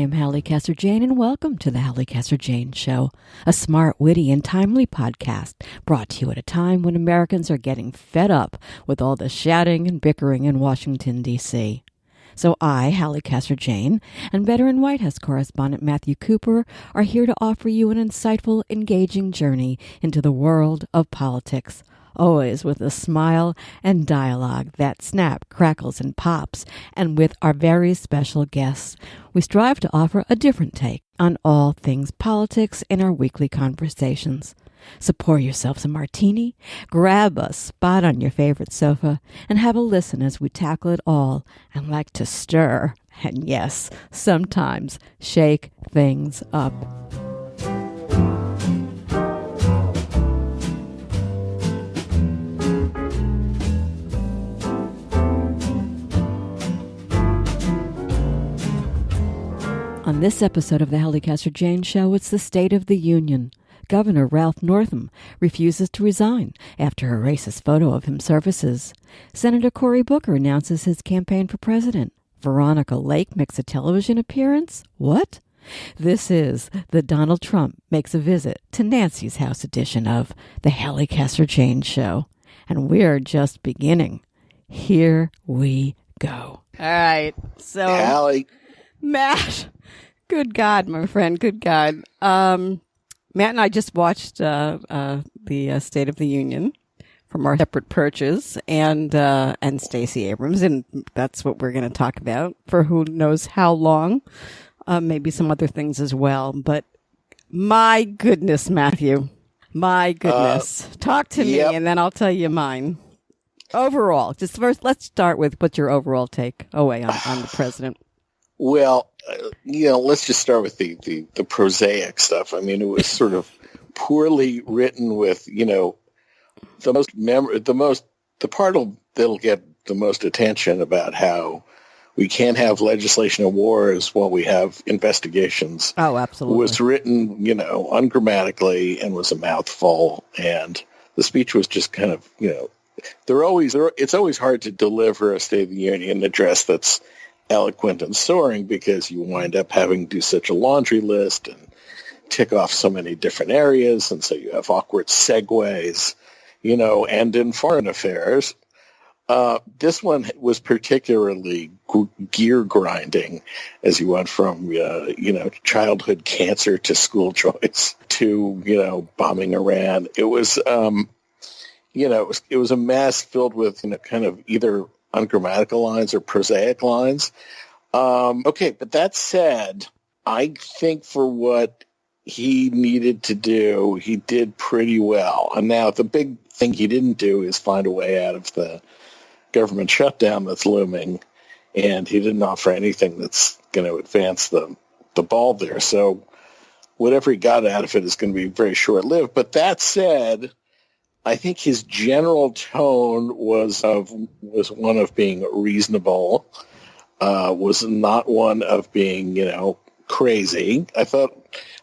am Halli Casser-Jayne, and welcome to the Halli Casser-Jayne Show, a smart, witty, and timely podcast brought to you at a time when Americans are getting fed up with all the shouting and bickering in Washington, D.C. So I, Halli Casser-Jayne, and veteran White House correspondent Matthew Cooper are here to offer you an insightful, engaging journey into the world of politics, always with a smile and dialogue that snap, crackles, and pops. And with our very special guests, we strive to offer a different take on all things politics in our weekly conversations. So pour yourselves a martini, grab a spot on your favorite sofa, and have a listen as we tackle it all and like to stir, and yes, sometimes shake things up. On this episode of the Halli Casser-Jayne Show, it's the State of the Union. Governor Ralph Northam refuses to resign after a racist photo of him surfaces. Senator Cory Booker announces his campaign for president. Veronica Lake makes a television appearance? What? This is the Donald Trump Makes a Visit to Nancy's House edition of the Halli Casser-Jayne Show. And we're just beginning. Here we go. All right. So, Halli. Matt, good God, my friend, good God. Matt and I just watched the State of the Union from our separate perches, and Stacey Abrams, and that's what we're going to talk about for who knows how long, maybe some other things as well. But my goodness, Matthew, my goodness, talk to me, and then I'll tell you mine. Overall, just first, let's start with what's your overall take on the president. Well, let's just start with the prosaic stuff. I mean, it was sort of poorly written with, the part that'll get the most attention about how we can't have legislation of wars while we have investigations. Oh, absolutely. Was written, ungrammatically and was a mouthful. And the speech was just kind of, it's always hard to deliver a State of the Union address that's eloquent and soaring because you wind up having to do such a laundry list and tick off so many different areas, and so you have awkward segues, and in foreign affairs, this one was particularly gear grinding as you went from, childhood cancer to school choice to, bombing Iran. It was, it was a mess filled with, kind of either ungrammatical lines or prosaic lines. Okay, but that said, I think for what he needed to do, he did pretty well. And now the big thing he didn't do is find a way out of the government shutdown that's looming, and he didn't offer anything that's going to advance the ball there. So whatever he got out of it is going to be very short-lived. But that said, I think his general tone was one of being reasonable, was not one of being, crazy. I thought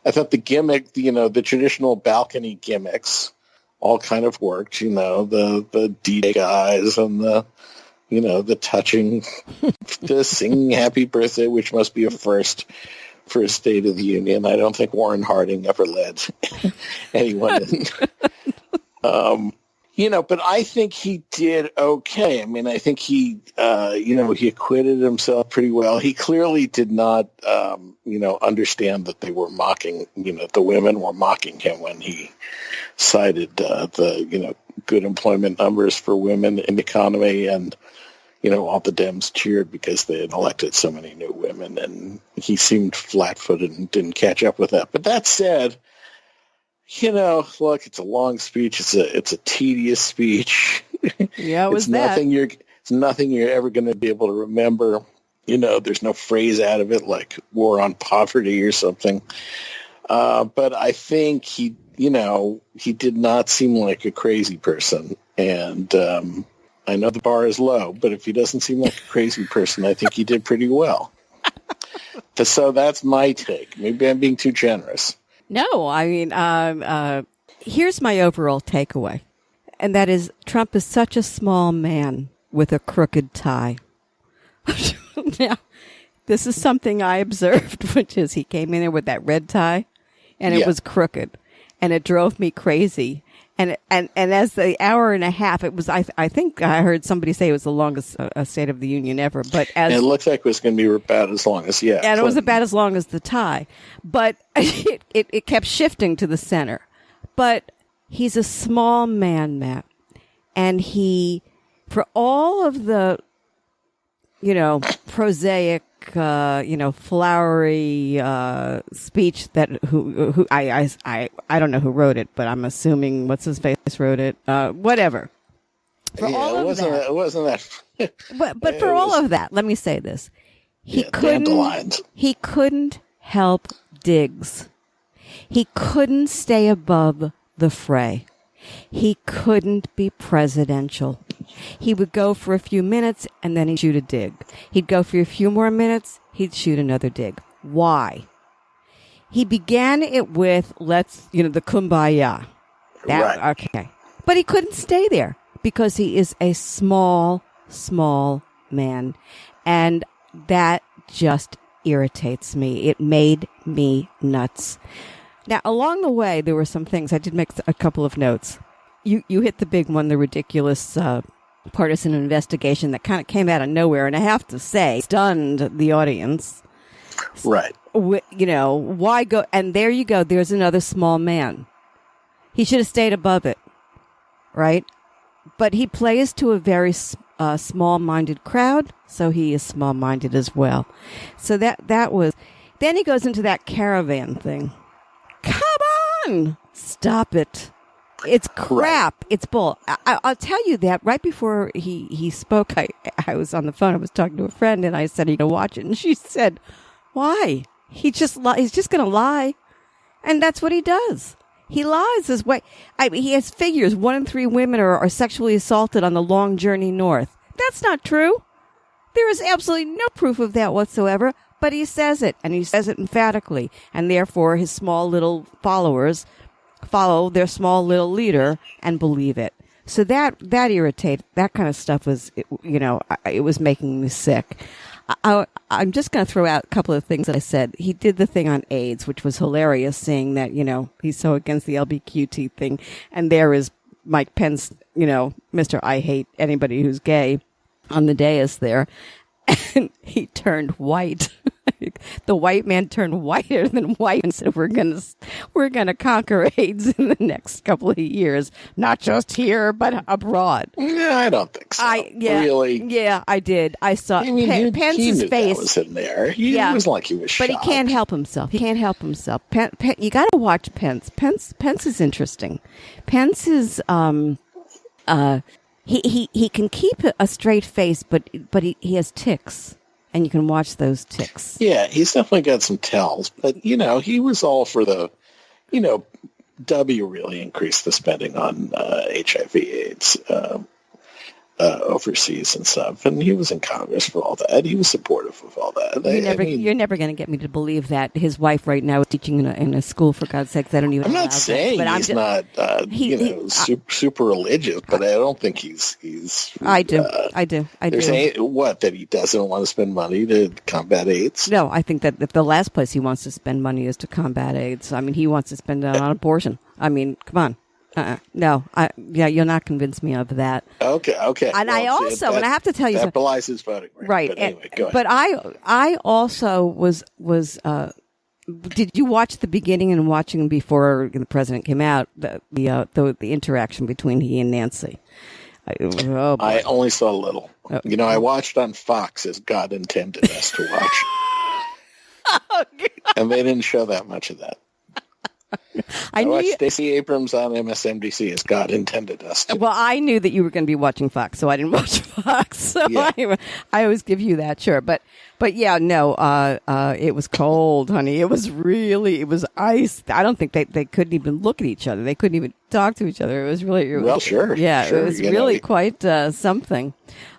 the gimmick, the traditional balcony gimmicks all kind of worked, the DJ guys and the touching, the singing happy birthday, which must be a first for a State of the Union. I don't think Warren Harding ever led anyone in. But I think he did okay. I mean, I think he acquitted himself pretty well. He clearly did not, understand that they were mocking, the women were mocking him when he cited the good employment numbers for women in the economy, and, all the Dems cheered because they had elected so many new women, and he seemed flat-footed and didn't catch up with that. But that said, look, it's a long speech. It's a tedious speech. Yeah, it was It's nothing you're ever going to be able to remember. There's no phrase out of it like war on poverty or something. But I think he did not seem like a crazy person. And I know the bar is low, but if he doesn't seem like a crazy person, I think he did pretty well. So that's my take. Maybe I'm being too generous. No, I mean, here's my overall takeaway, and that is Trump is such a small man with a crooked tie. Now, this is something I observed, which is he came in there with that red tie, and it was crooked, and it drove me crazy. And as the hour and a half, it was, I think I heard somebody say it was the longest State of the Union ever. But and it looked like it was going to be about as long as, and it was about as long as the tie. But it kept shifting to the center. But he's a small man, Matt. And he, for all of the, prosaic, flowery speech that who I don't know who wrote it, but I'm assuming what's his face wrote it. Whatever. For all of that, it wasn't that. but for all of that, let me say this: he couldn't help Diggs. He couldn't stay above the fray. He couldn't be presidential. He would go for a few minutes and then he'd shoot a dig. He'd go for a few more minutes, he'd shoot another dig. Why? He began it with, the kumbaya. Right. Okay. But he couldn't stay there because he is a small man. And that just irritates me. It made me nuts. Now, along the way, there were some things. I did make a couple of notes. You hit the big one, the ridiculous partisan investigation that kind of came out of nowhere, and I have to say, stunned the audience. Right. Why go? And there you go. There's another small man. He should have stayed above it, right? But he plays to a very small-minded crowd, so he is small-minded as well. So that was. Then he goes into that caravan thing. Come on! Stop it. It's crap. Right. It's bull. I'll tell you that right before he spoke, I was on the phone. I was talking to a friend, and I said, "You gonna watch it?" And she said, "Why? He's just going to lie." And that's what he does. He lies his way. He has figures. 1 in 3 women are sexually assaulted on the long journey north. That's not true. There is absolutely no proof of that whatsoever. But he says it, and he says it emphatically, and therefore his small little followers follow their small little leader and believe it. So that irritated. That kind of stuff was, it was making me sick. I'm just going to throw out a couple of things that I said. He did the thing on AIDS, which was hilarious, saying that, he's so against the LBQT thing, and there is Mike Pence, Mr. I hate anybody who's gay on the dais there. And he turned white. The white man turned whiter than white and said, "We're gonna conquer AIDS in the next couple of years, not just here but abroad." Yeah, I don't think so. Really? Yeah, I did. I saw Pence's face. That was in there. It was like he was shocked. But he can't help himself. You got to watch Pence. Pence is interesting. Pence is He can keep a straight face, but he has tics, and you can watch those tics. Yeah, he's definitely got some tells, but he was all for the, W really increased the spending on HIV/AIDS overseas and stuff, and he was in Congress for all that. He was supportive of all that. You're never going to get me to believe that his wife right now is teaching in a school. For God's sakes, I don't even. I'm not saying he's not, super religious, but I don't think he's. I do. That he doesn't want to spend money to combat AIDS? No, I think that the last place he wants to spend money is to combat AIDS. I mean, he wants to spend it on abortion. I mean, come on. No, you'll not convince me of that. Okay. And I have to tell you, that belies his voting right. Right. But anyway, go ahead. But I also was. Did you watch the beginning and watching before the president came out? The interaction between he and Nancy. I only saw a little. I watched on Fox as God intended us to watch, and they didn't show that much of that. I watched Stacey Abrams on MSNBC as God intended us to. Well, I knew that you were going to be watching Fox, so I didn't watch Fox. So yeah. I always give you that, sure. But yeah, no, it was cold, honey. It was ice. I don't think they couldn't even look at each other. They couldn't even talk to each other. It was really, sure. Yeah, sure, it was really quite something,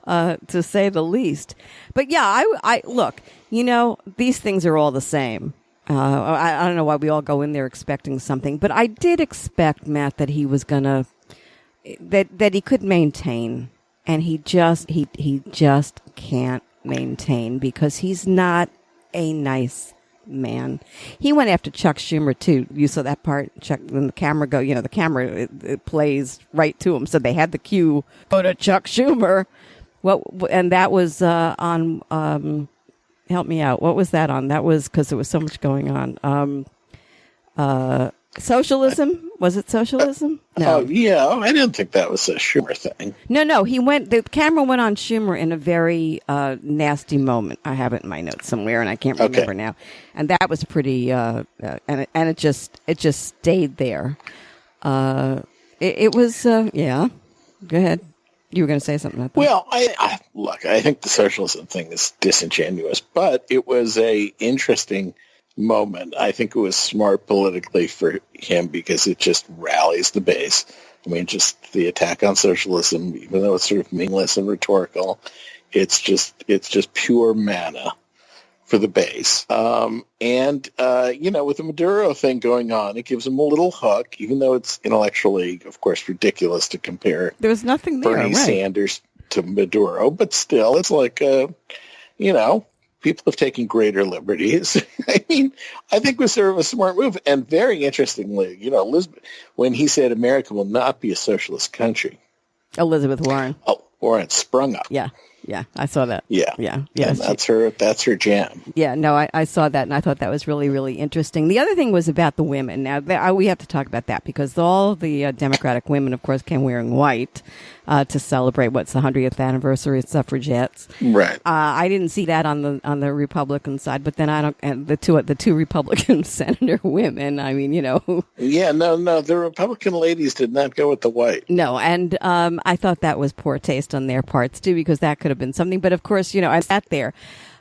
to say the least. But yeah, I look, these things are all the same. I don't know why we all go in there expecting something, but I did expect, Matt, that he was gonna that he could maintain, and he just can't maintain because he's not a nice man. He went after Chuck Schumer too. You saw that part. Chuck, when the camera the camera it plays right to him. So they had the cue go to Chuck Schumer. And that was on. Help me out. What was that on? That was because there was so much going on. Socialism? Was it socialism? No. Oh, yeah. I didn't think that was a Schumer thing. No. The camera went on Schumer in a very nasty moment. I have it in my notes somewhere, and I can't remember now. And that was pretty. And it just stayed there. It was. Yeah. Go ahead. You were going to say something about that. Well, I think the socialism thing is disingenuous, but it was a interesting moment. I think it was smart politically for him because it just rallies the base. I mean, just the attack on socialism, even though it's sort of meaningless and rhetorical, it's just pure mana for the base. With the Maduro thing going on, it gives him a little hook, even though it's intellectually, of course, ridiculous to compare there's nothing there, Bernie Sanders to Maduro, but still, it's like, people have taken greater liberties. I mean, I think it was sort of a smart move. And very interestingly, Elizabeth, when he said America will not be a socialist country. Elizabeth Warren. Oh, Warren sprung up. Yeah, I saw that. Yeah. And that's her jam. Yeah, no, I saw that, and I thought that was really, really interesting. The other thing was about the women. Now, we have to talk about that because all the Democratic women, of course, came wearing white to celebrate the 100th anniversary of suffragettes. Right. I didn't see that on the Republican side, but then and the two Republican senator women. I mean, Yeah, no, the Republican ladies did not go with the white. No, and I thought that was poor taste on their parts too, because that could have been something. But of course, I sat there.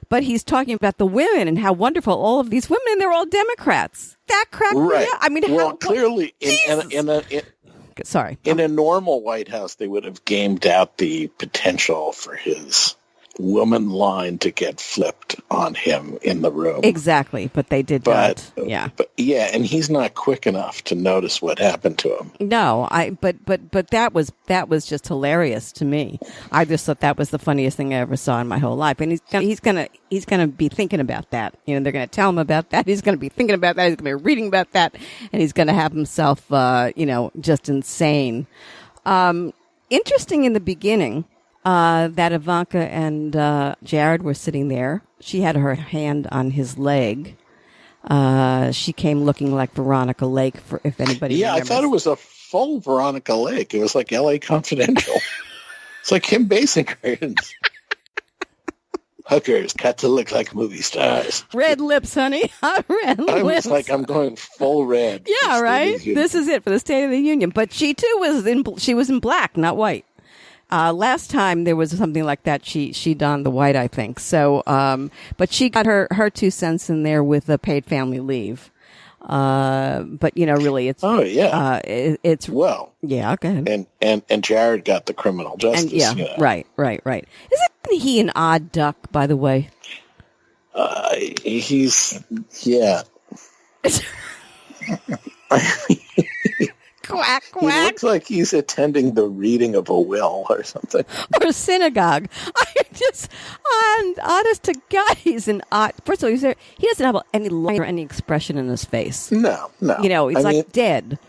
But he's talking about the women and how wonderful all of these women, and they're all Democrats. That cracked me up. I mean, clearly, in a normal White House, they would have gamed out the potential for his woman line to get flipped on him in the room. Exactly, but they did not. Yeah, and he's not quick enough to notice what happened to him. No, but that was just hilarious to me. I just thought that was the funniest thing I ever saw in my whole life. And he's gonna be thinking about that. They're gonna tell him about that. He's gonna be thinking about that. He's gonna be reading about that, and he's gonna have himself, just insane. Interesting in the beginning. That Ivanka and Jared were sitting there. She had her hand on his leg. She came looking like Veronica Lake, if anybody remembers. I thought it was a full Veronica Lake. It was like L.A. Confidential. It's like Kim Basinger. Hookers cut to look like movie stars. Red lips, honey. Red lips. I was like, I'm going full red. Yeah, right? This is it for the State of the Union. But she, too, was in black, not white. Last time there was something like that, she donned the white, I think. So, but she got her 2 cents in there with the paid family leave. But really, it's it's yeah. Go ahead. And Jared got the criminal justice. And, right. Isn't he an odd duck, by the way? He's Quack, quack. He looks like he's attending the reading of a will or something. Or a synagogue. Honest to God, he's an odd. First of all, he doesn't have any light or any expression in his face. No. He's dead.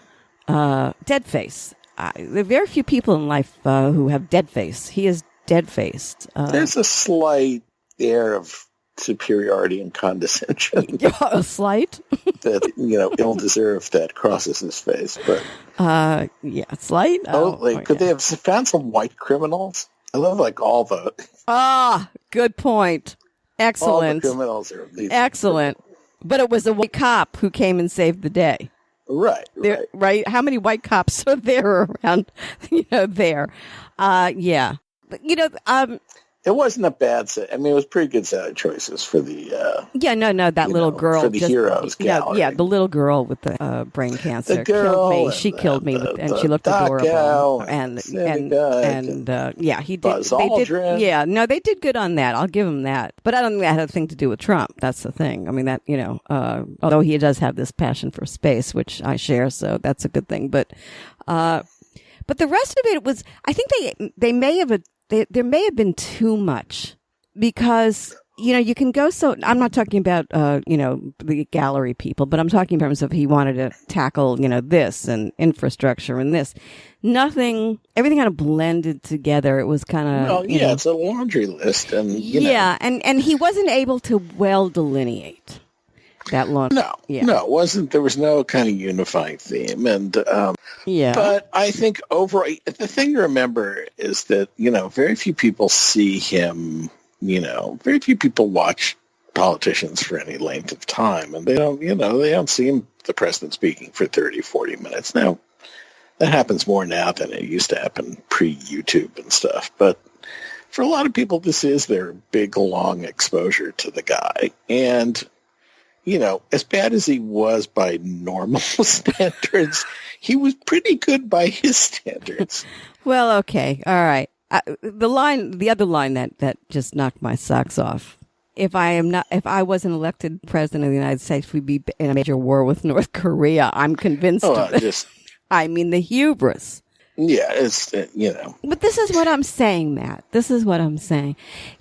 Dead face. There are very few people in life who have dead face. He is dead-faced. There's a slight air of superiority and condescension. A slight? That, ill-deserved that crosses his face. But slight? Could they have found some white criminals? I love, all the... good point. Excellent. All the criminals are these... Excellent. But it was a white cop who came and saved the day. Right. Right? How many white cops are there around, there? Yeah. But, it wasn't a bad set. I mean, it was pretty good set of choices for the... that little girl. For the heroes gallery. Yeah, the little girl with the brain cancer. The girl killed me. She killed me, and she looked adorable. And he did. Buzz Aldrin. Yeah, no, they did good on that. I'll give them that. But I don't think that had a thing to do with Trump. That's the thing. I mean, that, although he does have this passion for space, which I share, so that's a good thing. But the rest of it was, I think they may have there may have been too much because, you can go I'm not talking about, the gallery people, but I'm talking in terms of he wanted to tackle, this and infrastructure and this. Everything kind of blended together. It was kind of... Well, yeah, it's a laundry list. And, and he wasn't able to well delineate that laundry. No, it wasn't. There was no kind of unifying theme. And, but I think overall, the thing to remember is that, very few people see him... very few people watch politicians for any length of time, and they don't see the president speaking for 30, 40 minutes. Now, that happens more now than it used to happen pre-YouTube and stuff. But for a lot of people, this is their big, long exposure to the guy. And, as bad as he was by normal standards, he was pretty good by his standards. Well, okay. All right. The other line that just knocked my socks off. If I wasn't elected president of the United States, we'd be in a major war with North Korea. I'm convinced of it. I mean, the hubris. Yeah, it's, But this is what I'm saying, Matt. This is what I'm saying.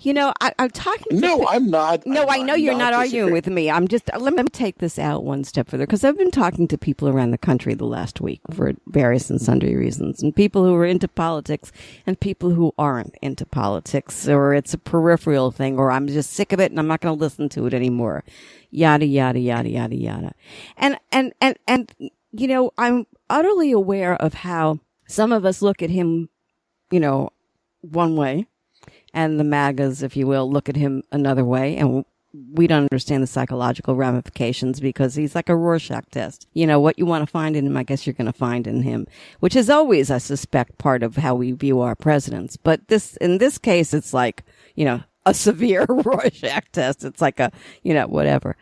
I'm talking... No, I'm not. No, I know you're not arguing with me. I'm just... Let me take this out one step further, because I've been talking to people around the country the last week for various and sundry reasons, and people who are into politics and people who aren't into politics, or it's a peripheral thing, or I'm just sick of it and I'm not going to listen to it anymore. Yada, yada, yada, yada, yada. And I'm utterly aware of how some of us look at him, one way, and the MAGAs, if you will, look at him another way, and we don't understand the psychological ramifications because he's like a Rorschach test. What you want to find in him, I guess you're going to find in him, which is always, I suspect, part of how we view our presidents. But in this case, it's like, a severe Rorschach test. It's like a, whatever.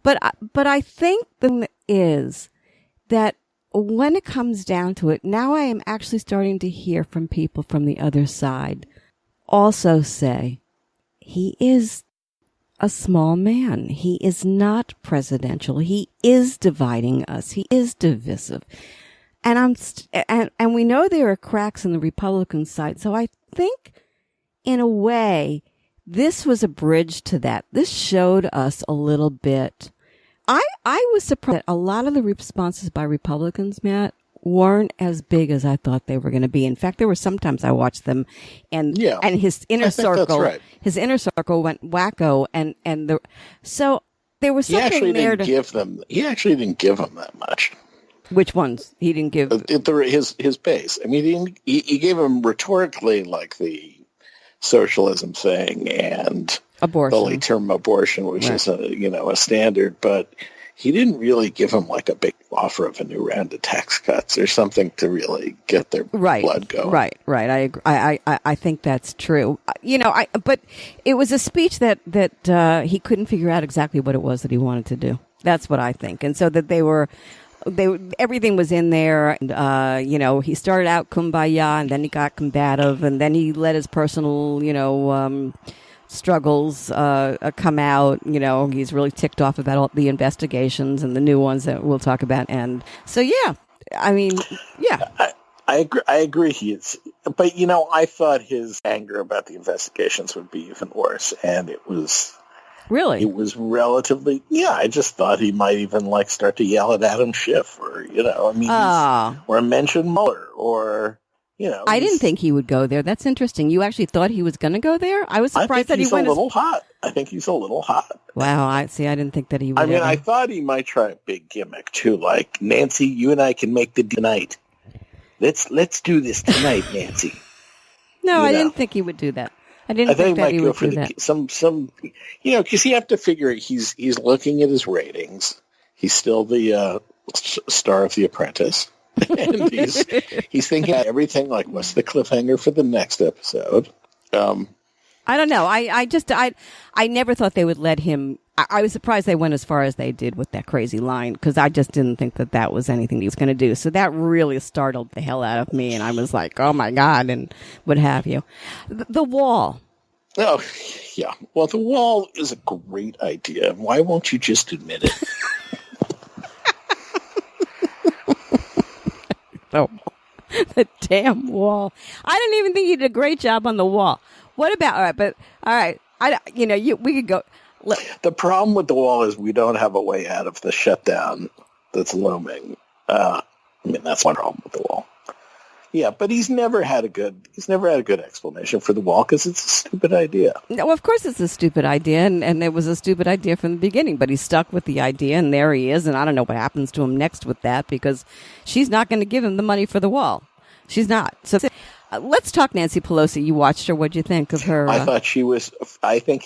But I think the thing is that when it comes down to it, now I am actually starting to hear from people from the other side also say he is a small man. He is not presidential. He is dividing us. He is divisive. And and we know there are cracks in the Republican side. So I think in a way, this was a bridge to that. This showed us a little bit. I was surprised that a lot of the responses by Republicans, Matt, weren't as big as I thought they were going to be. In fact, there were sometimes I watched them and his inner circle, his inner circle went wacko so there was something he actually didn't give them that much. Which ones? He didn't give his base. I mean, he gave them rhetorically like the socialism thing and abortion. The late term abortion, which is a standard, but he didn't really give them like a big offer of a new round of tax cuts or something to really get their blood going. Right. I agree. I think that's true. But it was a speech that he couldn't figure out exactly what it was that he wanted to do. That's what I think. And so that everything was in there. And, he started out kumbaya and then he got combative and then he let his personal, struggles come out. He's really ticked off about all the investigations and the new ones that we'll talk about. And so, I agree. He is, but I thought his anger about the investigations would be even worse, and it was really. It was relatively. Yeah, I just thought he might even start to yell at Adam Schiff, or or mention Mueller, or. I didn't think he would go there. That's interesting. You actually thought he was going to go there? I was surprised that he went. I think he's a little hot. Wow, I didn't think that he would. I thought he might try a big gimmick too, like Nancy, you and I can make the tonight. Let's do this tonight, Nancy. No, I didn't think he would do that. I didn't think that he would do that. Some, because you have to figure he's looking at his ratings. He's still the star of The Apprentice. And he's thinking everything like, what's the cliffhanger for the next episode? I don't know. I never thought they would let him. I was surprised they went as far as they did with that crazy line because I just didn't think that was anything he was going to do. So that really startled the hell out of me, and I was like, oh my God, and what have you. The wall. Oh, yeah. Well, the wall is a great idea. Why won't you just admit it? The damn wall. I didn't even think he did a great job on the wall. What about, all right, we could go. The problem with the wall is we don't have a way out of the shutdown that's looming. That's one problem with the wall. Yeah, but he's never had a good explanation for the wall because it's a stupid idea. No, of course it's a stupid idea, and it was a stupid idea from the beginning. But he stuck with the idea, and there he is. And I don't know what happens to him next with that because she's not going to give him the money for the wall. She's not. So let's talk Nancy Pelosi. You watched her. What'd you think of her? I think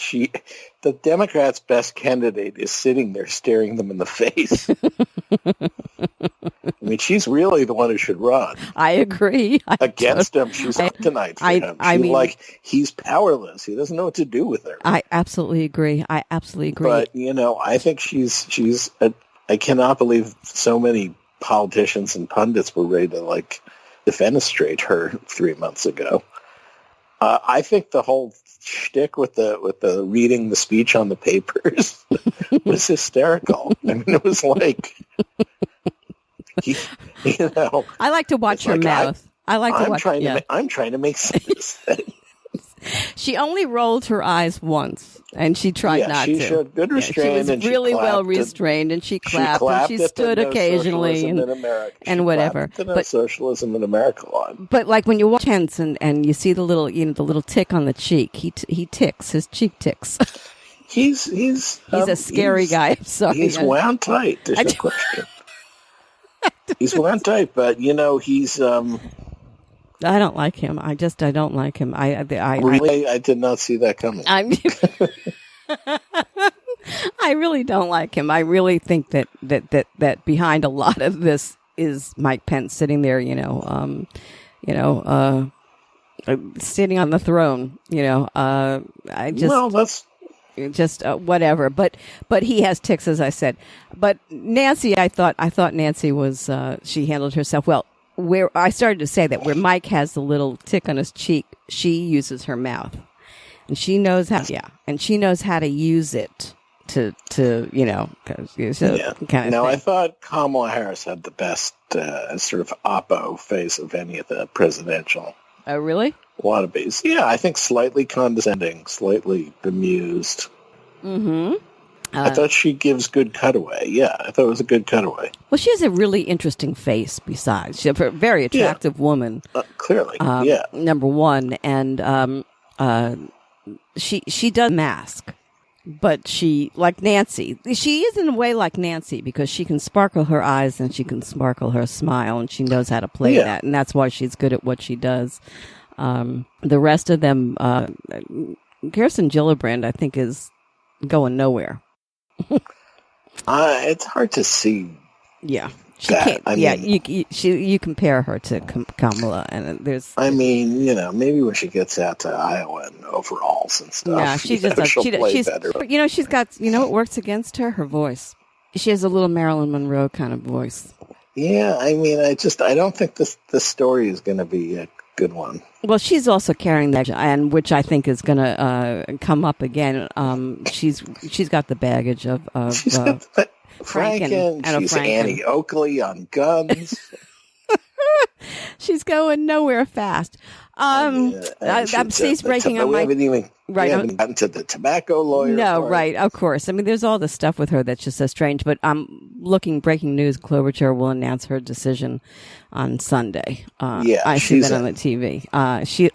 the Democrats' best candidate is sitting there staring them in the face. I mean, she's really the one who should run. I agree. Against him, she's up tonight for him. He's powerless. He doesn't know what to do with her. I absolutely agree. But, I think I cannot believe so many politicians and pundits were ready to, defenestrate her 3 months ago. I think the whole shtick with the reading the speech on the papers was hysterical. I mean, it was like... I like to watch her mouth. I'm trying to make sense. She only rolled her eyes once, and she tried not to. She showed good restraint. She was really well restrained, and she clapped and she stood occasionally and whatever. But socialism in America line. But like when you watch Pence and you see the little tick on the cheek, he ticks. His cheek ticks. He's a scary guy. I'm sorry. He's wound tight. There's no question. He's wound tight, but he's. I don't like him. I don't like him. I did not see that coming. I really don't like him. I really think that behind a lot of this is Mike Pence sitting there, sitting on the throne. Whatever. But he has ticks, as I said. But Nancy, I thought Nancy was she handled herself well. Where I started to say that where Mike has the little tick on his cheek, she uses her mouth, and she knows how. Yeah, and she knows how to use it to kind of Now, I thought Kamala Harris had the best sort of oppo face of any of the presidential. Oh, really? Wannabes. Yeah, I think slightly condescending, slightly bemused. Mm-hmm. I thought she gives good cutaway. Yeah, I thought it was a good cutaway. Well, she has a really interesting face besides. She's a very attractive woman. Clearly, number one. And she does mask. But she, like Nancy, she is in a way like Nancy because she can sparkle her eyes and she can sparkle her smile and she knows how to play that. And that's why she's good at what she does. The rest of them, Kirsten Gillibrand, I think, is going nowhere. It's hard to see. Yeah, she can't. You compare her to Kamala, and there's. I mean, maybe when she gets out to Iowa and overalls and stuff. Yeah, she's better. She's got. What works against her? Her voice. She has a little Marilyn Monroe kind of voice. Yeah, I mean, I don't think this story is going to be a good one. Well, she's also carrying that, and which I think is going to come up again. She's got the baggage of Franken. She's Annie Oakley on guns. She's going nowhere fast. She's breaking on my. We haven't gotten to the tobacco lawyer. No, right, of course. I mean, there's all this stuff with her that's just so strange. But I'm looking. Breaking news: Klobuchar will announce her decision on Sunday. I see that on the TV. She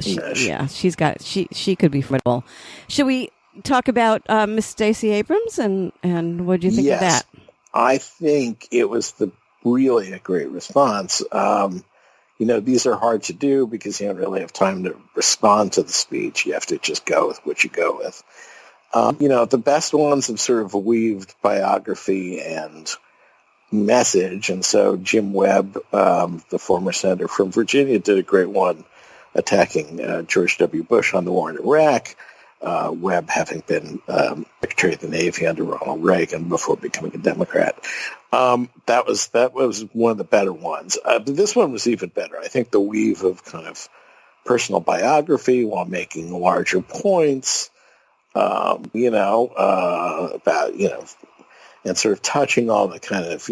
could be formidable. Should we talk about Miss Stacey Abrams and what do you think of that? I think it was really a great response. These are hard to do because you don't really have time to respond to the speech. You have to just go with what you go with. The best ones have sort of weaved biography and message. And so Jim Webb, the former senator from Virginia, did a great one attacking George W. Bush on the war in Iraq. Webb having been Secretary of the Navy under Ronald Reagan before becoming a Democrat. That was one of the better ones. But this one was even better. I think the weave of kind of personal biography while making larger points, about, and sort of touching all the kind of,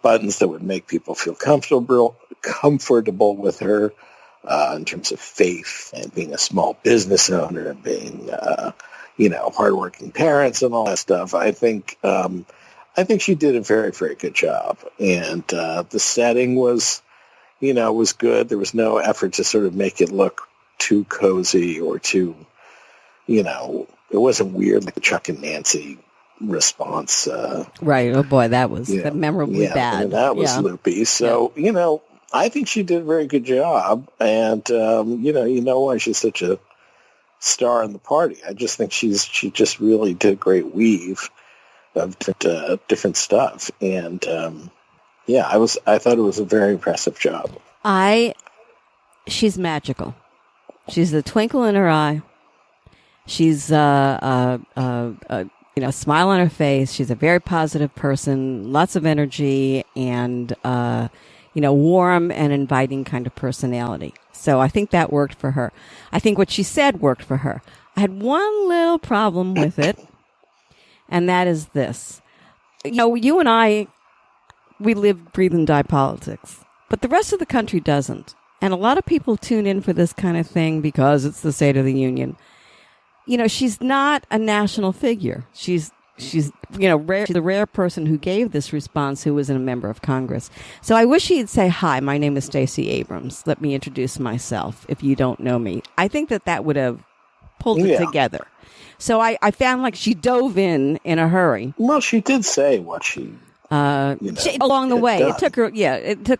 buttons that would make people feel comfortable with her. in terms of faith and being a small business owner and being, hardworking parents and all that stuff. I think she did a very, very good job. And the setting was good. There was no effort to sort of make it look too cozy or too, it wasn't weird like the Chuck and Nancy response. Right. Oh, boy, that was memorably bad. I mean, that was loopy. So, I think she did a very good job. And, you know why she's such a star in the party. I just think she just really did a great weave of different stuff. And, I thought it was a very impressive job. She's magical. She's the twinkle in her eye. She's smile on her face. She's a very positive person, lots of energy, and warm and inviting kind of personality. So I think that worked for her. I think what she said worked for her. I had one little problem with it, and that is this. You and I, we live, breathe, and die politics, but the rest of the country doesn't. And a lot of people tune in for this kind of thing because it's the State of the Union. She's not a national figure. She's rare. She's the rare person who gave this response who wasn't a member of Congress. So I wish he'd say, "Hi, my name is Stacey Abrams. Let me introduce myself if you don't know me." I think that would have pulled it together. So I found like she dove in a hurry. Well, she did say what she... along the way, it took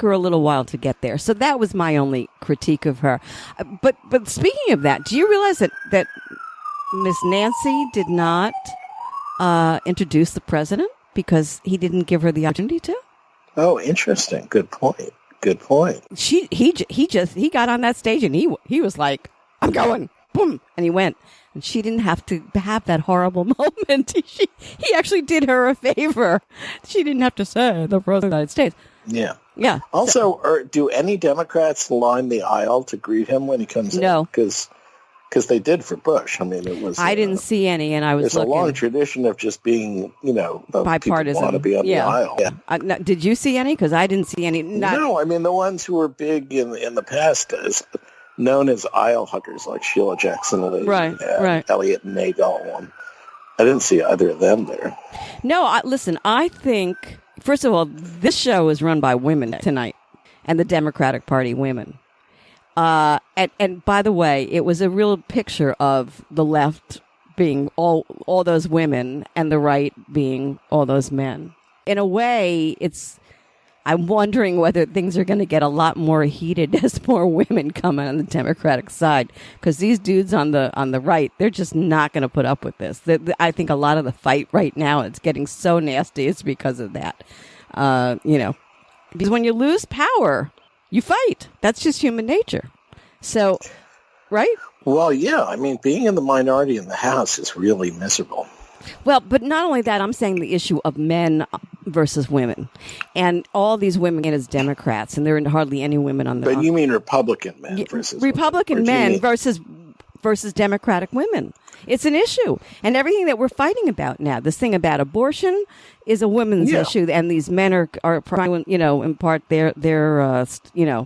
her a little while to get there. So that was my only critique of her. But speaking of that, do you realize that Miss Nancy did not introduce the president because he didn't give her the opportunity to? Oh, interesting. Good point. He got on that stage and he was like, "I'm going," boom, and he went. And she didn't have to have that horrible moment. He actually did her a favor. She didn't have to say the President of the United States. Yeah. Yeah. Also, do any Democrats line the aisle to greet him when he comes in? No. Because they did for Bush. I mean, it was... I didn't see any, and I was looking. There's a long tradition of just being, bipartisan. People want to be on the aisle. Yeah. No, did you see any? Because I didn't see any. No, I mean, the ones who were big in the past known as aisle huggers, like Sheila Jackson Lee, right. Elliot Nagel. I didn't see either of them there. No, listen, I think, first of all, this show is run by women tonight, and the Democratic Party women. And by the way, it was a real picture of the left being all those women and the right being all those men. In a way, I'm wondering whether things are going to get a lot more heated as more women come on the Democratic side, because these dudes on the right, they're just not going to put up with this. I think a lot of the fight right now, it's getting so nasty, it's because of that. Because when you lose power, you fight. That's just human nature. So, right? Well, yeah. I mean, being in the minority in the House is really miserable. Well, but not only that, I'm saying the issue of men versus women. And all these women as Democrats, and there are hardly any women on the... But you mean Republican men versus... Republican men versus Democratic women. It's an issue. And everything that we're fighting about now, this thing about abortion is a women's issue, and these men are trying to, impart their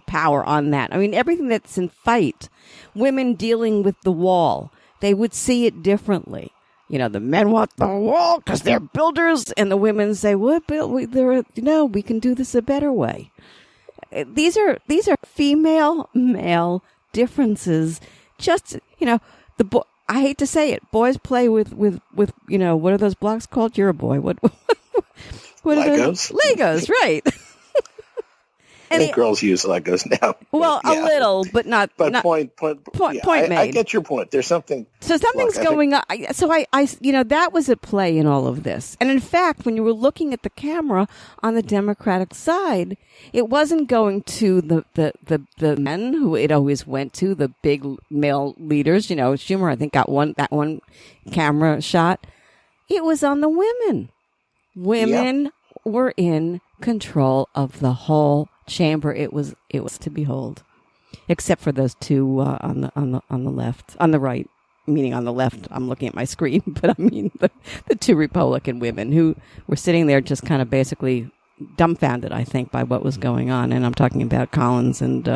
power on that. I mean, everything that's in fight, women dealing with the wall, they would see it differently. The men want the wall because they're builders, and the women say, "What? We can do this a better way." These are female male differences. Just I hate to say it, boys play with what are those blocks called? You're a boy. What Legos? Are those? Legos, right? I think girls use Legos now. Well, a little, but not. But point made. I get your point. There's something. So something's going on. So I, that was at play in all of this. And in fact, when you were looking at the camera on the Democratic side, it wasn't going to the men who it always went to, the big male leaders. Schumer, I think, got that one camera shot. It was on the women. Women were in control of the whole chamber. It was to behold, except for those two on the left, on the right, meaning on the left. I'm looking at my screen, but I mean the two Republican women who were sitting there just kind of basically dumbfounded, I think, by what was going on. And I'm talking about Collins and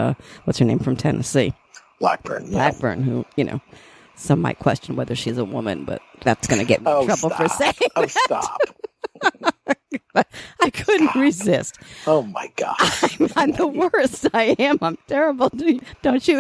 what's her name from Tennessee? Blackburn. Yeah. Blackburn, who, some might question whether she's a woman, but that's going to get me in trouble for saying that. Stop. But I couldn't resist. Oh, my God. I'm the worst. I am. I'm terrible. Don't you?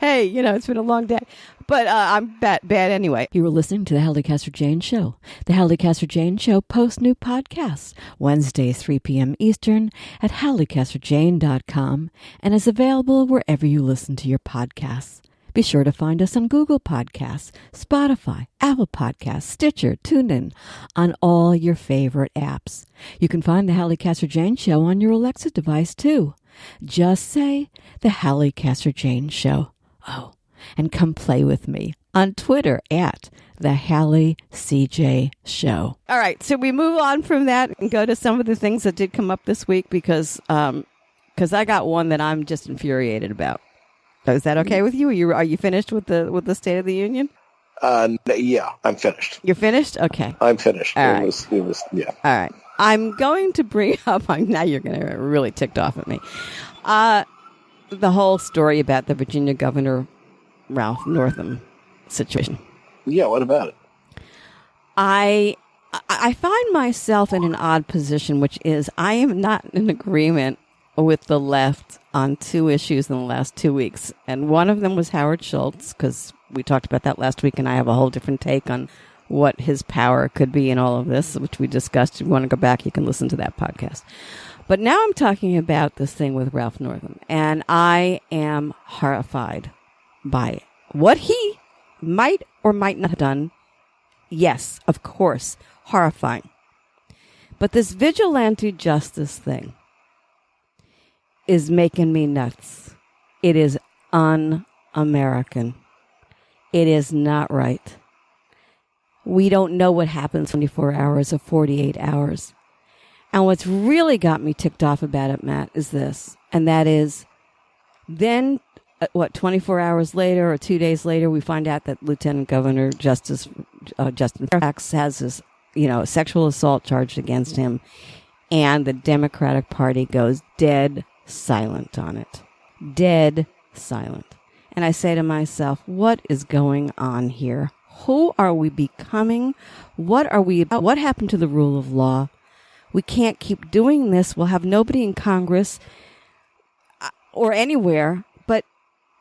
Hey, it's been a long day. But I'm bad anyway. You were listening to the Halli Casser-Jayne Show. The Halli Casser-Jayne Show posts new podcasts Wednesdays, 3 p.m. Eastern at HalliCasserJayne.com and is available wherever you listen to your podcasts. Be sure to find us on Google Podcasts, Spotify, Apple Podcasts, Stitcher, TuneIn, on all your favorite apps. You can find the Halli Casser-Jayne Show on your Alexa device, too. Just say the Halli Casser-Jayne Show. Oh, and come play with me on Twitter at the Halli CJ Show. All right, so we move on from that and go to some of the things that did come up this week because I got one that I'm just infuriated about. So is that okay with you? Are you finished with the State of the Union? Yeah, I'm finished. You're finished? Okay. I'm finished. All it right. was, yeah. All right. I'm going to bring up, now you're going to really ticked off at me, the whole story about the Virginia Governor Ralph Northam situation. Yeah, what about it? I find myself in an odd position, which is I am not in agreement with the left on two issues in the last 2 weeks. And one of them was Howard Schultz, because we talked about that last week, and I have a whole different take on what his power could be in all of this, which we discussed. If you want to go back, you can listen to that podcast. But now I'm talking about this thing with Ralph Northam, and I am horrified by what he might or might not have done. Yes, of course, horrifying. But this vigilante justice thing is making me nuts. It is un-American. It is not right. We don't know what happens 24 hours or 48 hours. And what's really got me ticked off about it, Matt, is this. And that is, then, 24 hours later or 2 days later, we find out that Lieutenant Governor Justin Fairfax has this, sexual assault charged against him. And the Democratic Party goes dead silent on it. Dead silent. And I say to myself, what is going on here? Who are we becoming? What are we about? What happened to the rule of law? We can't keep doing this. We'll have nobody in Congress or anywhere. But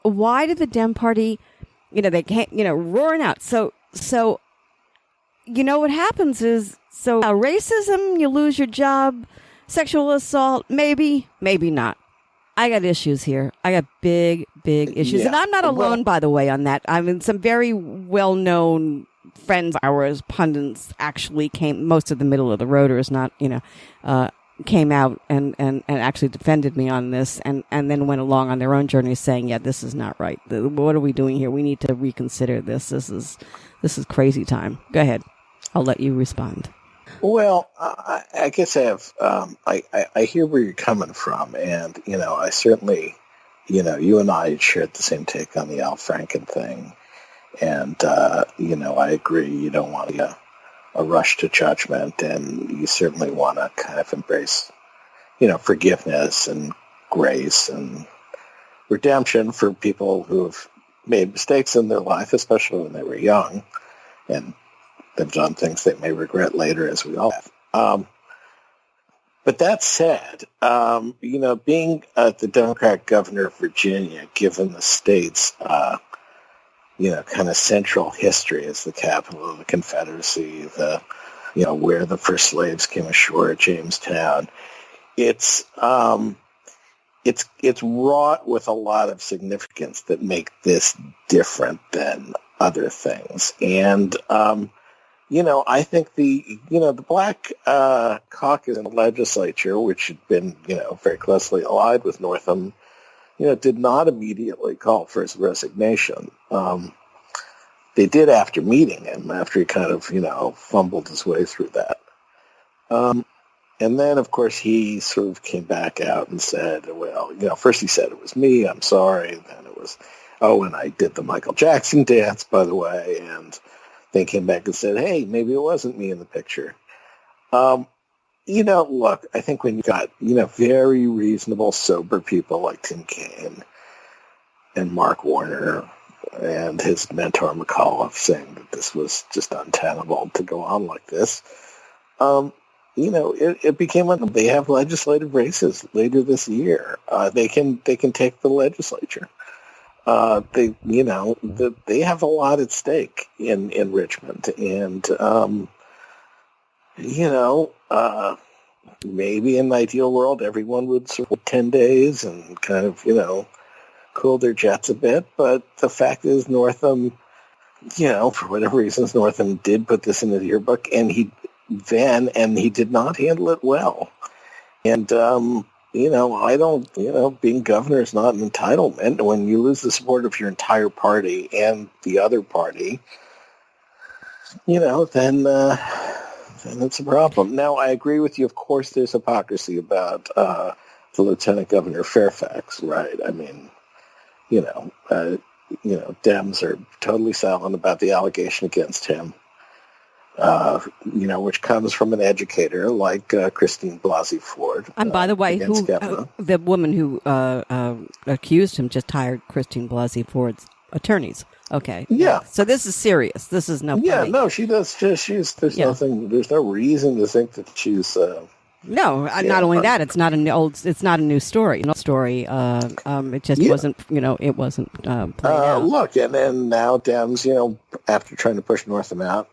why did the Dem Party, they can't, roaring out. So what happens is, racism, you lose your job. Sexual assault, maybe not. I got issues here. I got big issues. Yeah. And I'm not alone, by the way, on that. I mean, some very well-known friends of ours, pundits, actually came, most of the middle of the roaders, not, came out and actually defended me on this and then went along on their own journey saying, yeah, this is not right. What are we doing here? We need to reconsider this. This is crazy time. Go ahead. I'll let you respond. Well, I guess I have. I hear where you're coming from, and I certainly, you and I shared the same take on the Al Franken thing, and I agree. You don't want a rush to judgment, and you certainly want to kind of embrace, forgiveness and grace and redemption for people who have made mistakes in their life, especially when they were young, and they've done things they may regret later, as we all have. But that said, being the Democratic governor of Virginia, given the state's, kind of central history as the capital of the Confederacy, where the first slaves came ashore at Jamestown, it's wrought with a lot of significance that make this different than other things. And, I think the Black caucus in the legislature, which had been, very closely allied with Northam, did not immediately call for his resignation. They did after meeting him, after he kind of, fumbled his way through that. And then, of course, he sort of came back out and said, well, first he said it was me, I'm sorry. Then it was, and I did the Michael Jackson dance, by the way, and then came back and said, hey, maybe it wasn't me in the picture. Look, I think when you got, very reasonable, sober people like Tim Kaine and Mark Warner and his mentor McAuliffe saying that this was just untenable to go on like this, it became they have legislative races later this year. They can take the legislature. They have a lot at stake in Richmond, and maybe in an ideal world, everyone would serve 10 days and kind of, cool their jets a bit. But the fact is, Northam, for whatever reasons, Northam did put this in his yearbook, and he did not handle it well. And, I don't, being governor is not an entitlement. When you lose the support of your entire party and the other party, then it's a problem. Now, I agree with you. Of course, there's hypocrisy about the Lieutenant Governor Fairfax, right? I mean, Dems are totally silent about the allegation against him, which comes from an educator like Christine Blasey Ford. And by the way, the woman who accused him just hired Christine Blasey Ford's attorneys. Okay. Yeah. So this is serious. This is no. Yeah. funny. No, she does. There's nothing. There's no reason to think that she's. No, not only that, it's not a new story. No story. It just wasn't. It wasn't played out. Look, and then now Dems, after trying to push Northam out,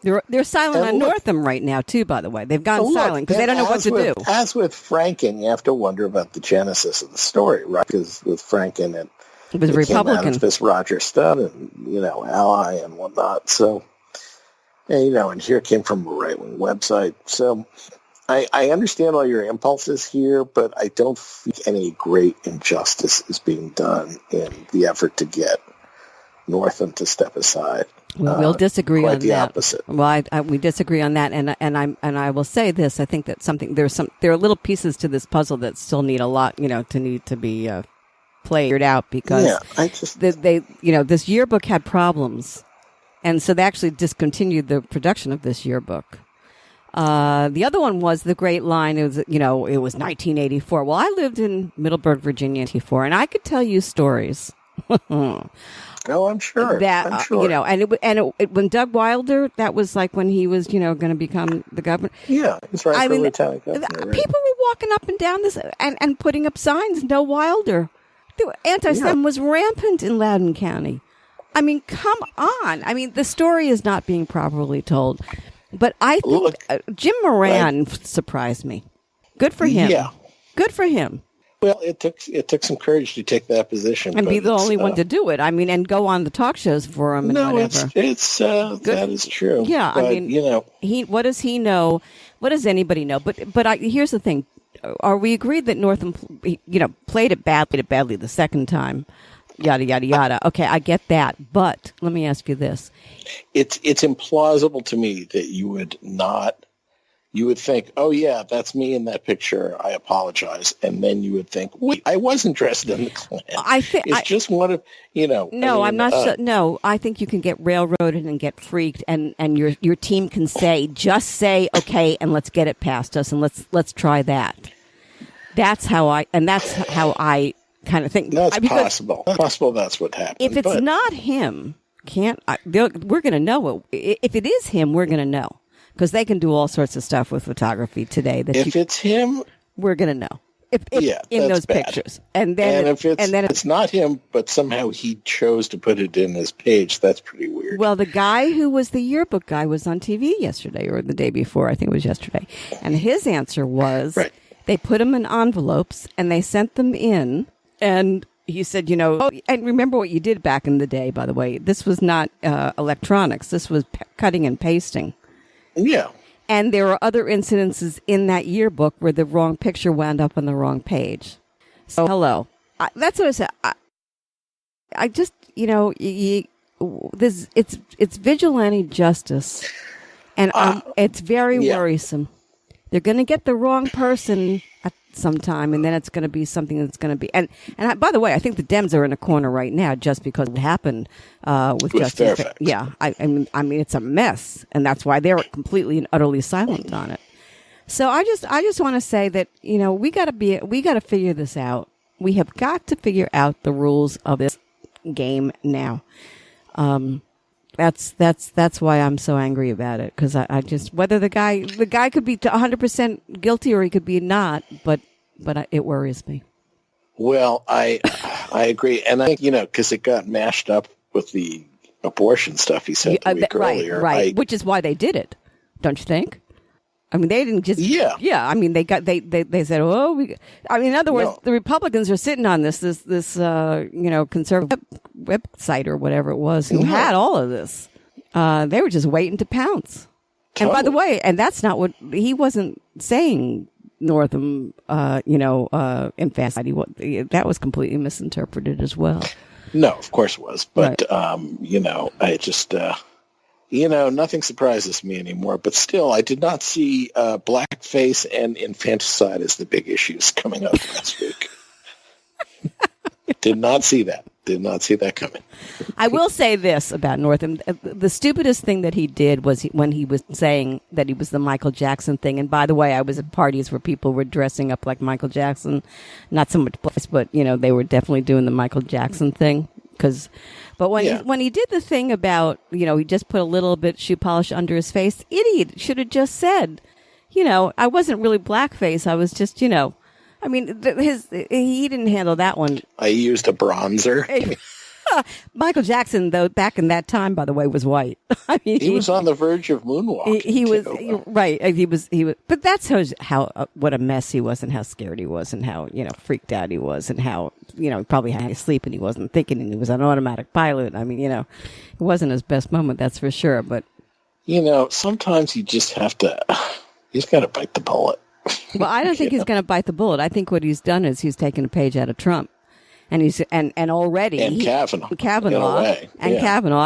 they're silent on Northam right now too. By the way, they've gone silent because they don't know what to do. As with Franken, you have to wonder about the genesis of the story, right? Because with Franken, it was a Republican. Came out of this Roger Stone and ally and whatnot. So, and here it came from a right-wing website. So. I understand all your impulses here, but I don't think any great injustice is being done in the effort to get Northam to step aside. Well, we'll disagree on the that. Opposite. Well, we disagree on that, and I will say this: I think that there are little pieces to this puzzle that still need a lot, to be played out because this yearbook had problems, and so they actually discontinued the production of this yearbook. The other one was the great line. It was, it was 1984. Well, I lived in Middleburg, Virginia in 1984, and I could tell you stories. Oh, I'm sure. That, when Doug Wilder, that was like when he was, going to become the governor. Yeah, he's right for lieutenant governor. Right. People were walking up and down this and putting up signs, no Wilder. Anti-Semitism was rampant in Loudoun County. I mean, come on. I mean, the story is not being properly told. But I think Jim Moran surprised me. Good for him. Yeah. Good for him. Well, it took some courage to take that position. And be the only one to do it. I mean, and go on the talk shows for him and whatever. That is true. Yeah, but, I mean, what does he know? What does anybody know? But here's the thing. Are we agreed that Northam, played it badly the second time? Yada, yada, yada. Okay, I get that. But let me ask you this. It's implausible to me that you would think, oh, yeah, that's me in that picture. I apologize. And then you would think, wait, I wasn't dressed in the Klan. It's just one of, No, I'm not sure. No, I think you can get railroaded and get freaked and your team can just say, okay, and let's get it past us and let's try that. That's how I kind of think. That's possible. It's possible that's what happened. If it's not him, we're going to know it. If it is him, we're going to know. Because they can do all sorts of stuff with photography today. If it's him, we're going to know. If in those bad. Pictures, and then if it's not him, but somehow he chose to put it in his page, that's pretty weird. Well, the guy who was the yearbook guy was on TV yesterday or the day before. I think it was yesterday, and his answer was they put them in envelopes and they sent them in, and he said, and remember what you did back in the day. By the way, this was not electronics. This was cutting and pasting. Yeah. And there are other incidences in that yearbook where the wrong picture wound up on the wrong page. So, hello. That's what I said. I just, it's vigilante justice. And it's very worrisome. They're going to get the wrong person at some time, and then it's going to be something that's going to be. And by the way, I think the Dems are in a corner right now just because it happened with Justin. Yeah, I mean, it's a mess, and that's why they're completely and utterly silent on it. So I just want to say that, we got to figure this out. We have got to figure out the rules of this game now. That's why I'm so angry about it. Cause I just, whether the guy could be 100% guilty or he could be not, but it worries me. Well, I agree. And I think, cause it got mashed up with the abortion stuff he said the week earlier. Right. Which is why they did it. Don't you think? I mean, they didn't just. Yeah. I mean, they said, in other words, the Republicans are sitting on this conservative website or whatever it was who had all of this. They were just waiting to pounce. Totally. And by the way, and that's not what he wasn't saying. Northam, infanticide. That was completely misinterpreted as well. No, of course it was. But, I just. Nothing surprises me anymore. But still, I did not see blackface and infanticide as the big issues coming up last week. Did not see that. Did not see that coming. I will say this about Northam. The stupidest thing that he did was when he was saying that he was the Michael Jackson thing. And by the way, I was at parties where people were dressing up like Michael Jackson. Not so much blackface, but, they were definitely doing the Michael Jackson thing. But when he did the thing about, he just put a little bit shoe polish under his face, idiot should have just said, I wasn't really blackface. I was just, he didn't handle that one. I used a bronzer. Michael Jackson, though, back in that time, by the way, was white. He was on the verge of moonwalking. He was right. He was. But that shows how what a mess he was, and how scared he was, and how freaked out he was, and how he probably had to sleep, and he wasn't thinking, and he was an automatic pilot. It wasn't his best moment, that's for sure. But sometimes you just have to. He's got to bite the bullet. Well, I don't think he's going to bite the bullet. I think what he's done is he's taken a page out of Trump. And he's and already Kavanaugh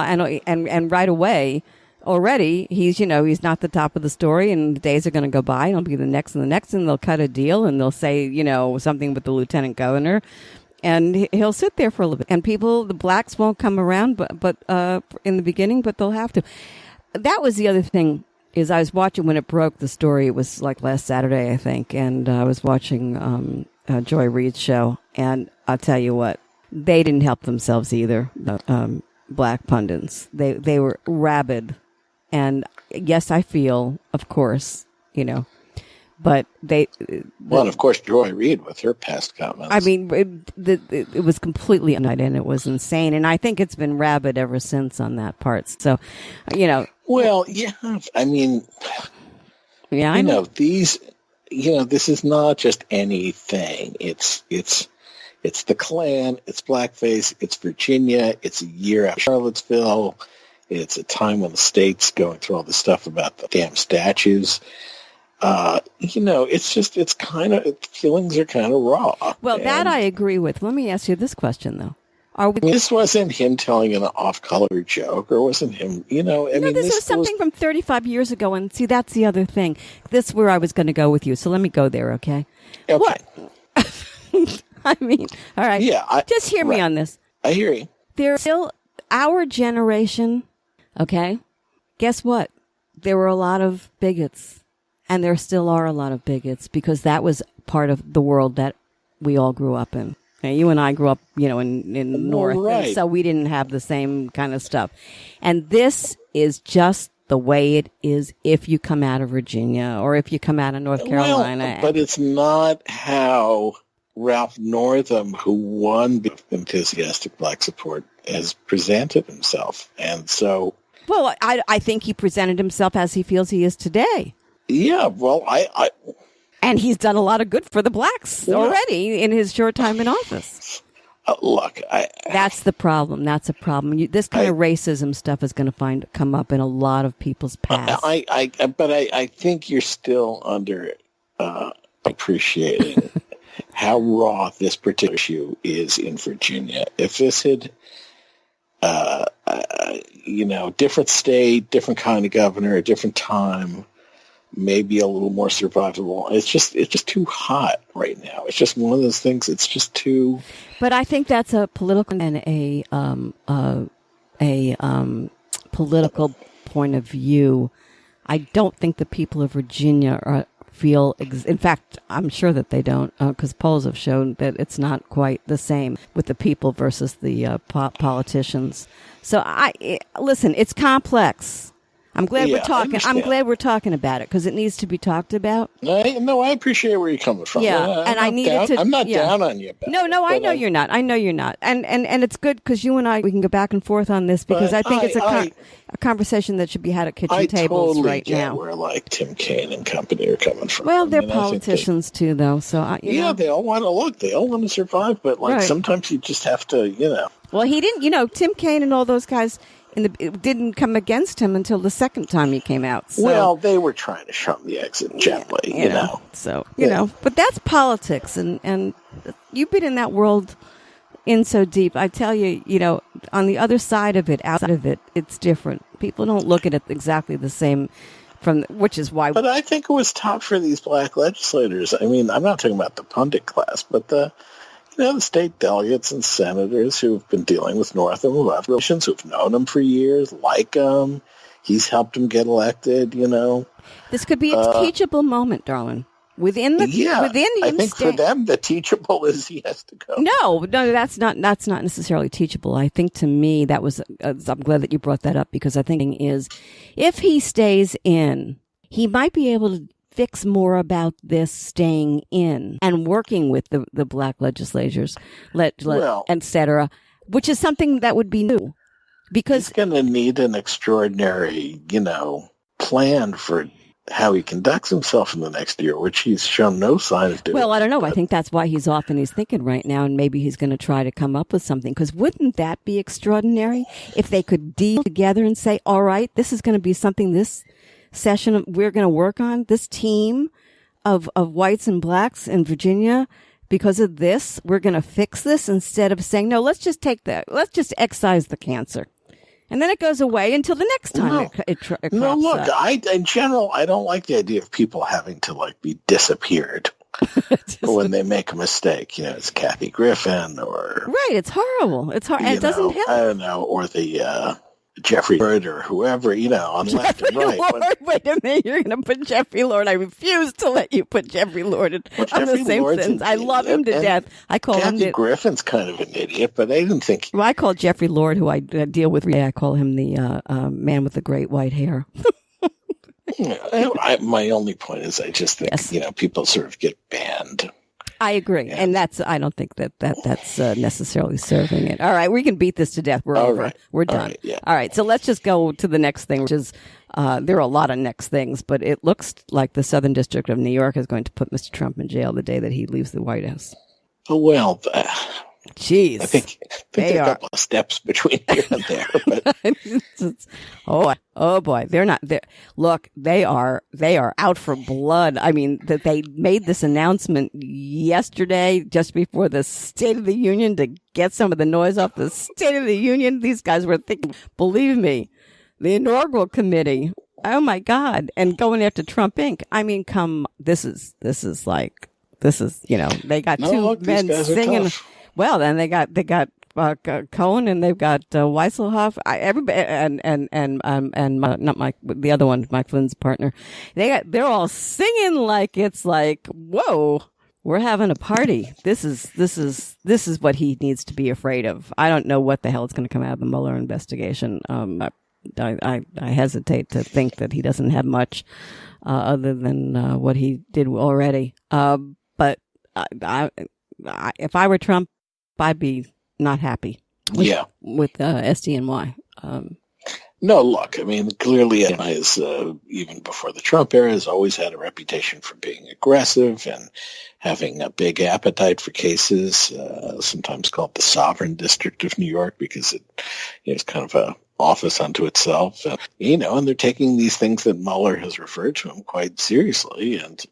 and right away already he's not the top of the story, and the days are going to go by and he'll be the next and they'll cut a deal and they'll say something with the lieutenant governor, and he'll sit there for a little bit, and the blacks won't come around but in the beginning, but they'll have to. That was the other thing. Is I was watching when it broke, the story. It was like last Saturday, I think, and I was watching Joy Reid's show, and I'll tell you what, they didn't help themselves either. The black pundits, they were rabid, and yes, I feel, of course, but well, of course, Joy Reid with her past comments. It was completely unnight, and it was insane, and I think it's been rabid ever since on that part. So, Well, yeah, I know these. This is not just anything. It's the Klan. It's blackface. It's Virginia. It's a year after Charlottesville. It's a time when the state's going through all this stuff about the damn statues. It's kind of, feelings are kind of raw. Well, that I agree with. Let me ask you this question, though. This wasn't him telling an off-color joke, or wasn't him, this was something from 35 years ago, and see, that's the other thing. This is where I was going to go with you, so let me go there, okay? Okay. What? All right. Yeah. Just hear me on this. I hear you. There's still our generation, okay? Guess what? There were a lot of bigots, and there still are a lot of bigots, because that was part of the world that we all grew up in. You and I grew up, in North, right. So we didn't have the same kind of stuff. And this is just the way it is if you come out of Virginia or if you come out of North Carolina. But it's not how Ralph Northam, who won enthusiastic black support, has presented himself. And so... Well, I think he presented himself as he feels he is today. Yeah, well, I and he's done a lot of good for the blacks already in his short time in office. Look, that's the problem. That's a problem. This kind of racism stuff is going to come up in a lot of people's past. But I think you're still under appreciating how raw this particular issue is in Virginia. If this had, different state, different kind of governor, a different time, maybe a little more survivable. It's just too hot right now. It's just one of those things. It's just too. But I think that's a political and a political point of view. I don't think the people of Virginia feel, in fact, I'm sure that they don't, because polls have shown that it's not quite the same with the people versus the politicians. So listen, it's complex. I'm glad we're talking. I'm glad we're talking about it because it needs to be talked about. No, I appreciate where you're coming from. Yeah, and I needed to. I'm not down on you. About no, I know you're not. I know you're not. And it's good because you and we can go back and forth on this because I think it's a conversation that should be had at kitchen tables right now. Where like Tim Kaine and company are coming from. Well, they're politicians too, though. So they all want to look. They all want to survive, but sometimes you just have to, Well, he didn't. Tim Kaine and all those guys. It didn't come against him until the second time he came out. So, well, they were trying to shun the exit gently, you know. So, but that's politics, and you've been in that world in so deep. I tell you, on the other side of it, outside of it, it's different. People don't look at it exactly the same, which is why. But I think it was tough for these black legislators. I mean, I'm not talking about the pundit class, but the state delegates and senators who've been dealing with Northam, who've known him for years, like him. He's helped him get elected, This could be a teachable moment, darling. I think for them, the teachable is he has to go. No, that's not necessarily teachable. I think to me, that was, I'm glad that you brought that up because I think is if he stays in, he might be able to fix more about this staying in and working with the black legislators, et cetera, which is something that would be new. Because he's going to need an extraordinary, plan for how he conducts himself in the next year, which he's shown no sign of doing. Well, I don't know. I think that's why he's off and he's thinking right now, and maybe he's going to try to come up with something. Because wouldn't that be extraordinary if they could deal together and say, all right, this is going to be something this session we're going to work on, this team of whites and blacks in Virginia, because of this, we're going to fix this instead of saying, no, let's just excise the cancer. And then it goes away until the next time it crops up. In general, I don't like the idea of people having to be disappeared when they make a mistake. It's Kathy Griffin or... Right, it's horrible. It's hard. It doesn't help. I don't know, or the... Jeffrey Lord or whoever, on left and right. Wait a minute, you're going to put Jeffrey Lord. I refuse to let you put Jeffrey Lord on the same sentence. I love him to death. I call him... Kathy Griffin's kind of an idiot, but I didn't think... Well, I call Jeffrey Lord, who I deal with, I call him the man with the great white hair. My only point is I just think, people sort of get banned. I agree. Yeah. And I don't think that's necessarily serving it. All right. We can beat this to death. We're over. Right. We're done. All right. So let's just go to the next thing, which is, there are a lot of next things, but it looks like the Southern District of New York is going to put Mr. Trump in jail the day that he leaves the White House. Oh, well, jeez. I think there are a couple of steps between here and there. But. Oh boy, they're not there. Look, they are out for blood. I mean, that they made this announcement yesterday, just before the State of the Union, to get some of the noise off the State of the Union. These guys were thinking, believe me, the inaugural committee. Oh my God, and going after Trump Inc. I mean, this is they got two men singing. Well, then they got Cohen and they've got Weisselhoff. Everybody and not Mike, the other one, Mike Flynn's partner. They're all singing like it's like, whoa, we're having a party. This is what he needs to be afraid of. I don't know what the hell is going to come out of the Mueller investigation. I hesitate to think that he doesn't have much other than what he did already. But if I were Trump, I'd be not happy with SDNY. No, look, I mean, clearly is, even before the Trump era, has always had a reputation for being aggressive and having a big appetite for cases, sometimes called the Sovereign District of New York because it's kind of a office unto itself. And they're taking these things that Mueller has referred to him quite seriously. And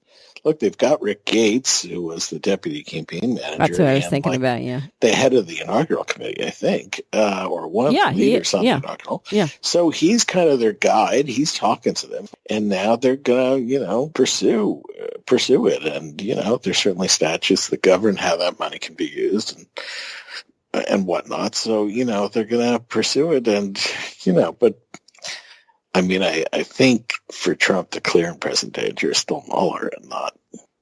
look, they've got Rick Gates, who was the deputy campaign manager. That's what I was thinking about, yeah. The head of the inaugural committee, I think, or one of the leaders on the inaugural. Yeah. So he's kind of their guide. He's talking to them. And now they're going to, pursue it. And, there's certainly statutes that govern how that money can be used and whatnot. So, they're going to pursue it. And, but I mean, I think for Trump, the clear and present danger is still Mueller and not.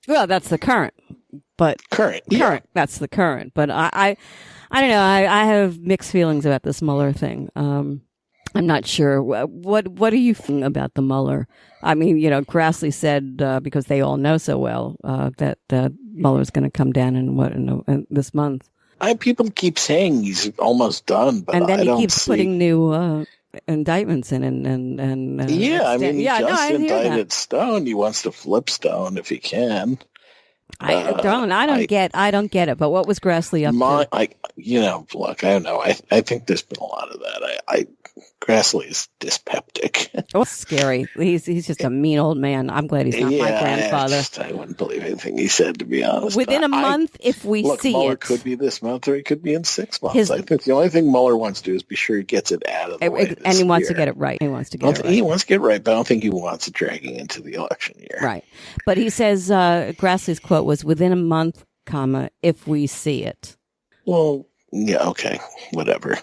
Well, that's the current, but current. That's the current. But I don't know. I have mixed feelings about this Mueller thing. I'm not sure. What do you think about the Mueller? I mean, Grassley said because they all know so well that Mueller's going to come down in this month. People keep saying he's almost done, but and then I he don't keeps putting new indictments in and he just I indicted Stone. He wants to flip Stone if he can. I don't get it. But what was Grassley up to? Look, I don't know. I think there's been a lot of that. Grassley is dyspeptic. Oh, scary. He's just a mean old man. I'm glad he's not my grandfather. I wouldn't believe anything he said, to be honest. Within a month, if we see Mueller it. could be this month or he could be in 6 months. I think the only thing Mueller wants to do is be sure he gets it out of the way. And he wants to get it right. He wants to get it right. He wants to get it right, but I don't think he wants it dragging into the election year. Right. But he says, Grassley's quote was, within a month, if we see it. Well, yeah, okay, whatever.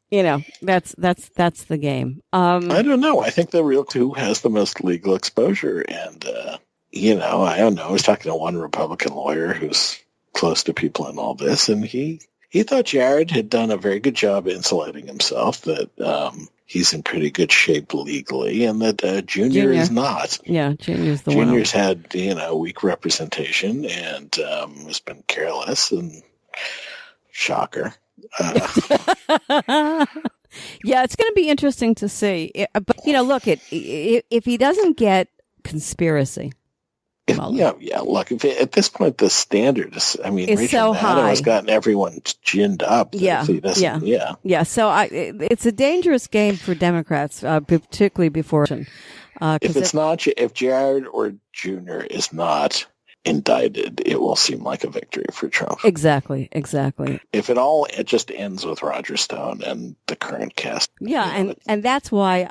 That's the game. I don't know. I think the real who has the most legal exposure, and I don't know. I was talking to one Republican lawyer who's close to people in all this, and he thought Jared had done a very good job insulating himself. That he's in pretty good shape legally, and that Junior is not. Yeah, Junior's the one. Junior's had weak representation and has been careless and shocker. Yeah, it's going to be interesting to see. But look, if he doesn't get conspiracy, look, at this point the standard is, it's so high. Has gotten everyone ginned up. Yeah. So it's a dangerous game for Democrats, particularly before. If Jared or Junior is not indicted, it will seem like a victory for Trump. Exactly. If it just ends with Roger Stone and the current cast. Yeah, and that's why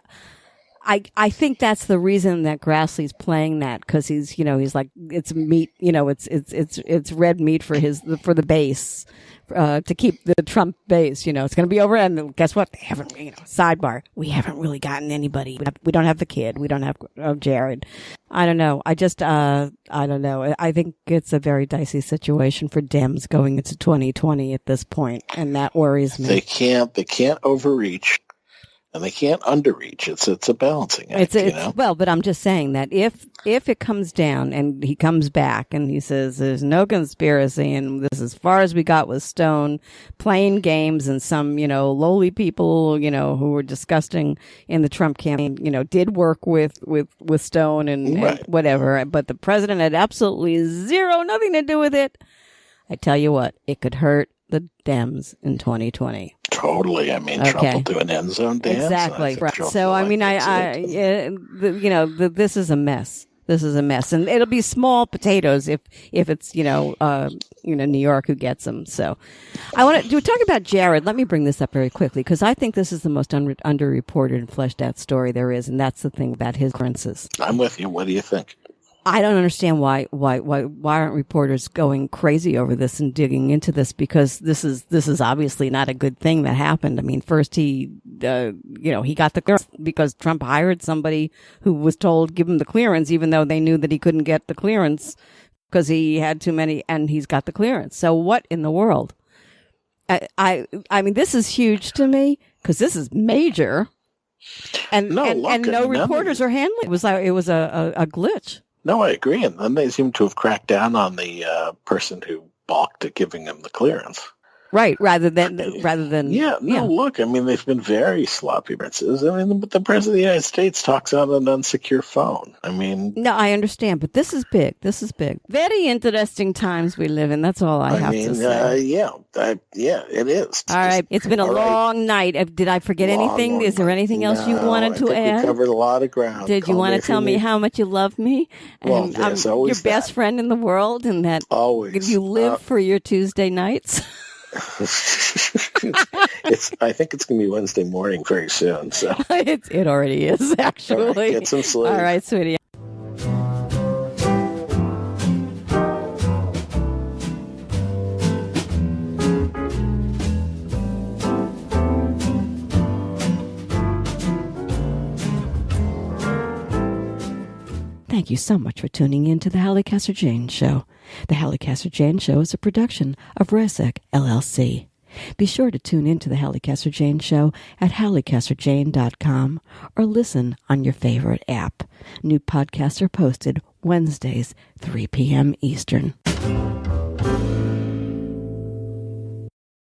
I think that's the reason that Grassley's playing that, because he's like, it's meat, it's red meat for the base, to keep the Trump base, it's going to be over. And guess what? They haven't, sidebar, we haven't really gotten anybody. We don't have the kid. We don't have Jared. I don't know. I don't know. I think it's a very dicey situation for Dems going into 2020 at this point, and that worries me. They can't overreach. And they can't underreach. It's a balancing act. Well, but I'm just saying that if it comes down and he comes back and he says there's no conspiracy and this is as far as we got with Stone, playing games, and some lowly people who were disgusting in the Trump campaign did work with Stone and whatever, but the president had absolutely nothing to do with it. I tell you what, it could hurt the Dems in 2020. Totally. Trump will do an end zone dance. Exactly. Right. So, this is a mess. This is a mess, and it'll be small potatoes if it's New York who gets them. So, I want to talk about Jared. Let me bring this up very quickly, because I think this is the most underreported and fleshed out story there is, and that's the thing about his princes. I'm with you. What do you think? I don't understand why aren't reporters going crazy over this and digging into this, because this is obviously not a good thing that happened. First he got the clearance because Trump hired somebody who was told give him the clearance, even though they knew that he couldn't get the clearance because he had too many, and he's got the clearance. So what in the world? I mean, this is huge to me because this is major, and no reporters are handling it. It was a glitch. No, I agree. And then they seem to have cracked down on the person who balked at giving him the clearance. Right, rather than look, they've been very sloppy princes. But the president of the United States talks on an unsecure phone. No, I understand, but this is big. Very interesting times we live in. That's all I have to say. It is. All right, it's been a long night. Did I forget anything? Is there anything else you wanted to add? We covered a lot of ground. Did you want to tell me how much you love me? And I'm your best friend in the world, and that always you live for your Tuesday nights. I think it's going to be Wednesday morning very soon. So it already is, actually. Right, get some sleep. All right, sweetie. Thank you so much for tuning in to the Halli Casser-Jayne Show. The Halli Casser-Jayne Show is a production of Resec, LLC. Be sure to tune in to the Halli Casser-Jayne Show at hallicasserjayne.com or listen on your favorite app. New podcasts are posted Wednesdays, 3 p.m. Eastern.